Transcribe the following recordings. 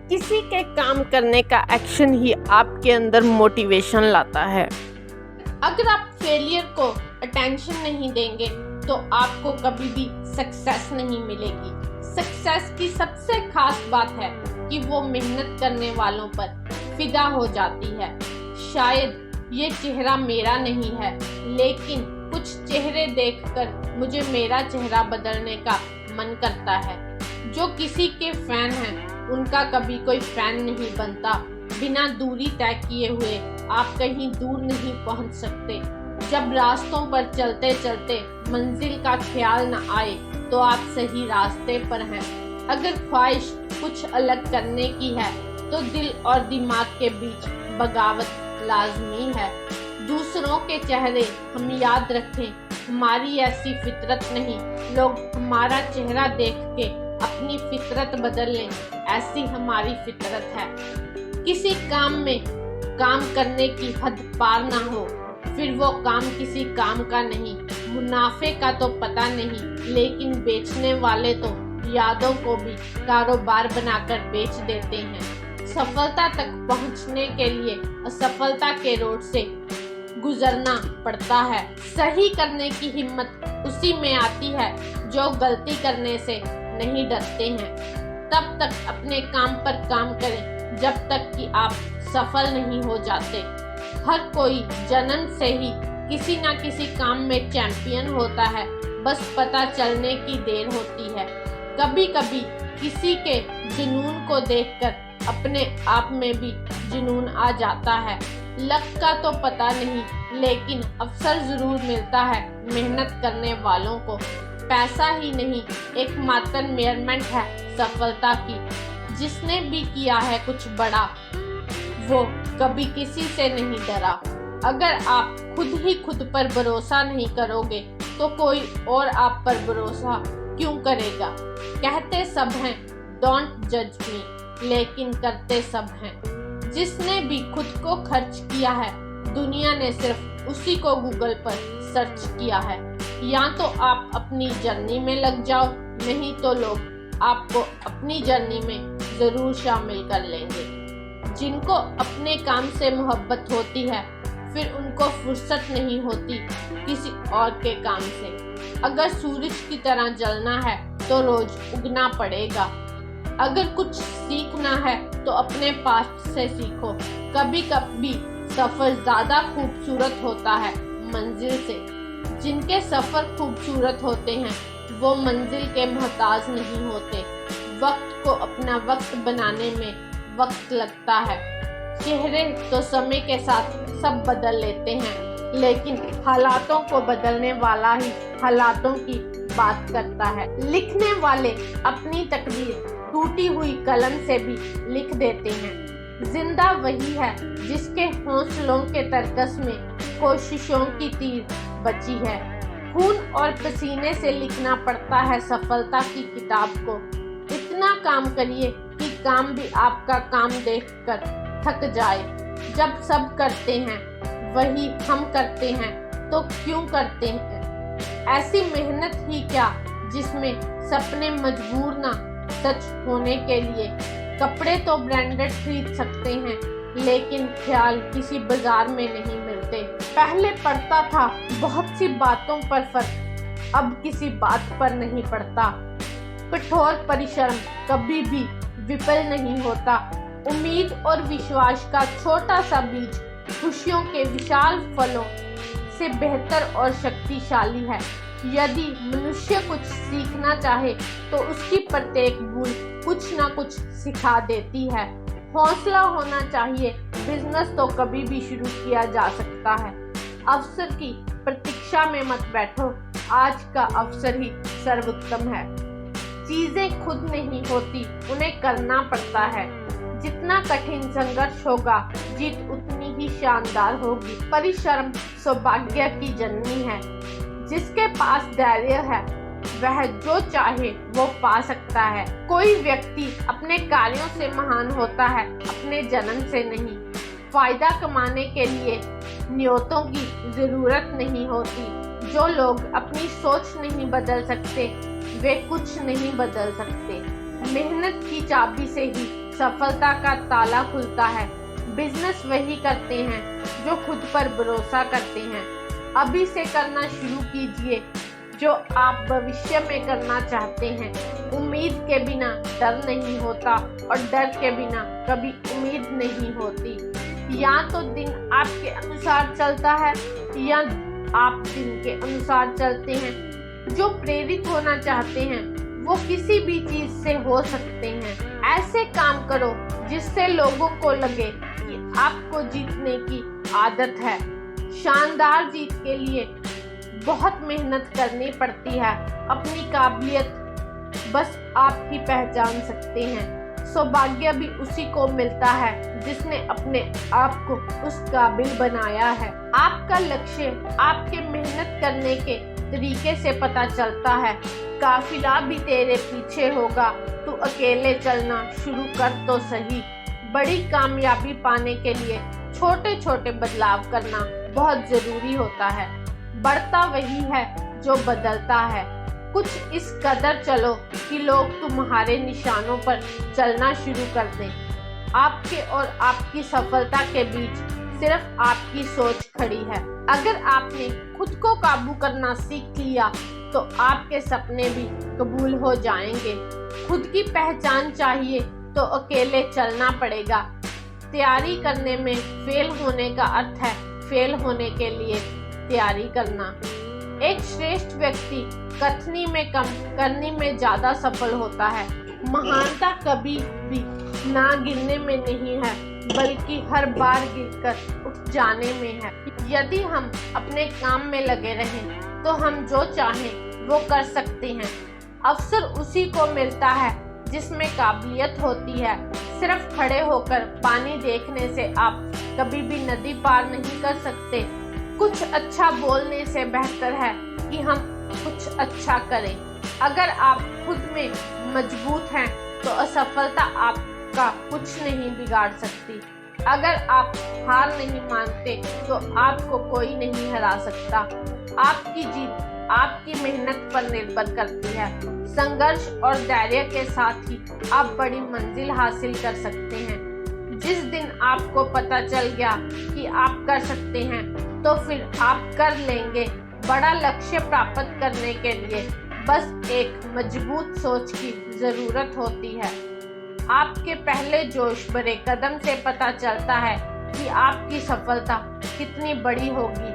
किसी के काम करने का एक्शन ही आपके अंदर मोटिवेशन लाता है। अगर आप फेलियर को अटेंशन नहीं देंगे तो आपको कभी भी सक्सेस नहीं मिलेगी। सक्सेस की सबसे खास बात है कि वो मेहनत करने वालों पर फिदा हो जाती है। शायद ये चेहरा मेरा नहीं है, लेकिन कुछ चेहरे देखकर मुझे मेरा चेहरा बदलने का मन करता है। जो किसी के फैन हैं उनका कभी कोई फैन नहीं बनता। बिना दूरी तय किए हुए आप कहीं दूर नहीं पहुंच सकते। जब रास्तों पर चलते चलते मंजिल का ख्याल न आए तो आप सही रास्ते पर हैं। अगर ख्वाहिश कुछ अलग करने की है तो दिल और दिमाग के बीच बगावत लाजमी है। दूसरों के चेहरे हम याद रखें, हमारी ऐसी फितरत नहीं। लोग हमारा चेहरा देख के अपनी फितरत बदल लें, ऐसी हमारी फितरत है। किसी काम में काम करने की हद पार ना हो, फिर वो काम किसी काम का नहीं। मुनाफे का तो पता नहीं, लेकिन बेचने वाले तो यादों को भी कारोबार बनाकर बेच देते हैं। सफलता तक पहुंचने के लिए असफलता के रोड से गुजरना पड़ता है। सही करने की हिम्मत उसी में आती है जो गलती करने से नहीं डरते हैं। तब तक अपने काम पर काम करें जब तक कि आप सफल नहीं हो जाते। हर कोई जन्म से ही किसी ना किसी काम में चैंपियन होता है, बस पता चलने की देर होती है। कभी कभी किसी के जुनून को देखकर अपने आप में भी जुनून आ जाता है। लक का तो पता नहीं, लेकिन अवसर जरूर मिलता है मेहनत करने वालों को। पैसा ही नहीं एकमात्र मेजरमेंट है सफलता की। जिसने भी किया है कुछ बड़ा, वो कभी किसी से नहीं डरा। अगर आप खुद ही खुद पर भरोसा नहीं करोगे तो कोई और आप पर भरोसा क्यों करेगा। कहते सब हैं डोंट जज मी, लेकिन करते सब हैं। जिसने भी खुद को खर्च किया है, दुनिया ने सिर्फ उसी को गूगल पर सर्च किया है। या तो आप अपनी जर्नी में लग जाओ, नहीं तो लोग आपको अपनी जर्नी में जरूर शामिल कर लेंगे। जिनको अपने काम से मोहब्बत होती है, फिर उनको फुर्सत नहीं होती किसी और के काम से। अगर सूरज की तरह जलना है तो रोज उगना पड़ेगा। अगर कुछ सीखना है तो अपने पास्ट से सीखो। कभी कभी सफर ज्यादा खूबसूरत होता है मंजिल से। जिनके सफर खूबसूरत होते हैं वो मंजिल के मोहताज नहीं होते। वक्त को अपना वक्त बनाने में वक्त लगता है। चेहरे तो समय के साथ सब बदल लेते हैं, लेकिन हालातों को बदलने वाला ही हालातों की बात करता है। लिखने वाले अपनी तकदीर टूटी हुई कलम से भी लिख देते हैं। जिंदा वही है जिसके हौसलों के तरकस में कोशिशों की तीर बची है। खून और पसीने से लिखना पड़ता है सफलता की किताब को। इतना काम करिए कि काम भी आपका काम देखकर थक जाए। जब सब करते हैं वही हम करते हैं तो क्यों करते हैं। ऐसी मेहनत ही क्या जिसमें सपने मजबूर ना सच होने के लिए। कपड़े तो ब्रांडेड खरीद सकते हैं, लेकिन ख्याल किसी बाजार में नहीं मिलते। पहले पड़ता था बहुत सी बातों पर फर्क, अब किसी बात पर नहीं पड़ता। कठोर परिश्रम कभी भी विफल नहीं होता। उम्मीद और विश्वास का छोटा सा बीज खुशियों के विशाल फलों से बेहतर और शक्तिशाली है। यदि मनुष्य कुछ सीखना चाहे तो उसकी प्रत्येक बूंद कुछ ना कुछ सिखा देती है। हौसला होना चाहिए, बिजनेस तो कभी भी शुरू किया जा सकता है। अवसर की प्रतीक्षा में मत बैठो, आज का अवसर ही सर्वोत्तम है। चीजें खुद नहीं होती, उन्हें करना पड़ता है। जितना कठिन संघर्ष होगा, जीत उतनी ही शानदार होगी। परिश्रम सौभाग्य की जननी है। जिसके पास धैर्य है वह जो चाहे वो पा सकता है। कोई व्यक्ति अपने कार्यों से महान होता है, अपने जन्म से नहीं। फायदा कमाने के लिए नियतों की जरूरत नहीं होती। जो लोग अपनी सोच नहीं बदल सकते वे कुछ नहीं बदल सकते। मेहनत की चाबी से ही सफलता का ताला खुलता है। बिजनेस वही करते हैं जो खुद पर भरोसा करते हैं। अभी से करना शुरू कीजिए जो आप भविष्य में करना चाहते हैं। उम्मीद के बिना डर नहीं होता और डर के बिना कभी उम्मीद नहीं होती। या तो दिन आपके अनुसार चलता है या आप दिन के अनुसार चलते हैं। जो प्रेरित होना चाहते हैं वो किसी भी चीज से हो सकते हैं। ऐसे काम करो जिससे लोगों को लगे कि आपको जीतने की आदत है। शानदार जीत के लिए बहुत मेहनत करनी पड़ती है। अपनी काबिलियत बस आप ही पहचान सकते हैं। सौभाग्य भी उसी को मिलता है जिसने अपने आप को उस काबिल बनाया है। आपका लक्ष्य आपके मेहनत करने के तरीके से पता चलता है। काफिला भी तेरे पीछे होगा, तू अकेले चलना शुरू कर तो सही। बड़ी कामयाबी पाने के लिए छोटे छोटे बदलाव करना बहुत जरूरी होता है। बढ़ता वही है जो बदलता है। कुछ इस कदर चलो कि लोग तुम्हारे निशानों पर चलना शुरू कर दें। आपके और आपकी सफलता के बीच सिर्फ आपकी सोच खड़ी है। अगर आपने खुद को काबू करना सीख लिया तो आपके सपने भी कबूल हो जाएंगे। खुद की पहचान चाहिए तो अकेले चलना पड़ेगा। तैयारी करने में फेल होने का अर्थ है फेल होने के लिए तैयारी करना। एक श्रेष्ठ व्यक्ति कथनी में कम करने में ज्यादा सफल होता है। महानता कभी भी ना गिरने में नहीं है बल्कि हर बार गिरकर उठ जाने में है। यदि हम अपने काम में लगे रहें तो हम जो चाहें वो कर सकते हैं। अवसर उसी को मिलता है जिसमें काबिलियत होती है। सिर्फ खड़े होकर पानी देखने से आप कभी भी नदी पार नहीं कर सकते। कुछ अच्छा बोलने से बेहतर है कि हम कुछ अच्छा करें। अगर आप खुद में मजबूत हैं तो असफलता आपका कुछ नहीं बिगाड़ सकती। अगर आप हार नहीं मानते तो आपको कोई नहीं हरा सकता। आपकी जीत आपकी मेहनत पर निर्भर करती है। संघर्ष और धैर्य के साथ ही आप बड़ी मंजिल हासिल कर सकते हैं। जिस दिन आपको पता चल गया कि आप कर सकते हैं तो फिर आप कर लेंगे। बड़ा लक्ष्य प्राप्त करने के लिए बस एक मजबूत सोच की जरूरत होती है। आपके पहले जोश भरे कदम से पता चलता है कि आपकी सफलता कितनी बड़ी होगी।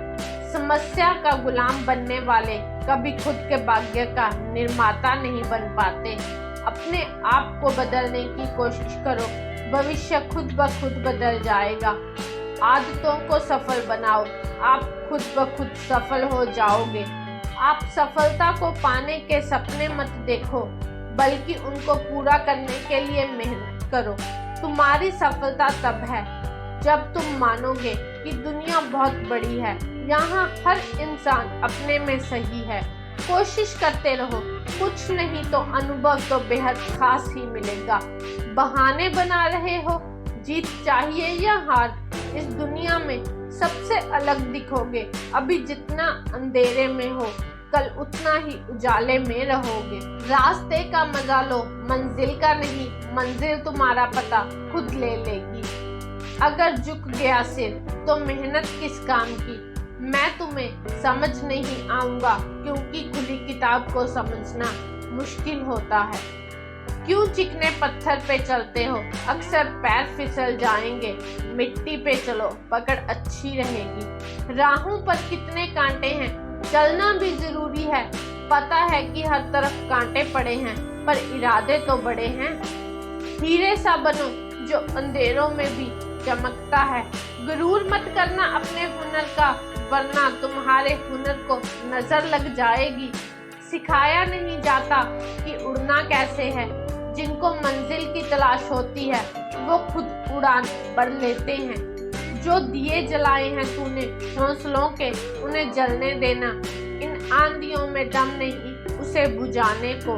समस्या का गुलाम बनने वाले कभी खुद के भाग्य का निर्माता नहीं बन पाते। अपने आप को बदलने की कोशिश करो, भविष्य खुद ब खुद बदल जाएगा। आदतों को सफल बनाओ, आप खुद ब खुद सफल हो जाओगे। आप सफलता को पाने के सपने मत देखो बल्कि उनको पूरा करने के लिए मेहनत करो। तुम्हारी सफलता तब है जब तुम मानोगे कि दुनिया बहुत बड़ी है, यहाँ हर इंसान अपने में सही है। कोशिश करते रहो, कुछ नहीं तो अनुभव तो बेहद खास ही मिलेगा। बहाने बना रहे हो, जीत चाहिए या हार, इस दुनिया में सबसे अलग दिखोगे। अभी जितना अंधेरे में हो कल उतना ही उजाले में रहोगे। रास्ते का मजा लो, मंजिल का नहीं। मंजिल तुम्हारा पता खुद ले लेगी। अगर झुक गया सिर तो मेहनत किस काम की। मैं तुम्हें समझ नहीं आऊंगा क्योंकि खुली किताब को समझना मुश्किल होता है। क्यों चिकने पत्थर पे चलते हो, अक्सर पैर फिसल जाएंगे। मिट्टी पे चलो, पकड़ अच्छी रहेगी। राहों पर कितने कांटे हैं, चलना भी जरूरी है। पता है कि हर तरफ कांटे पड़े हैं पर इरादे तो बड़े हैं। हीरे सा बनो जो अंधेरों में भी चमकता है। गुरूर मत करना अपने हुनर का, वरना तुम्हारे हुनर को नजर लग जाएगी। सिखाया नहीं जाता कि उड़ना कैसे है। जिनको मंजिल की तलाश होती है वो खुद उड़ान भर लेते हैं। जो दिए जलाए हैं तूने हौसलों के, उन्हें जलने देना। इन आंधियों में दम नहीं उसे बुझाने को।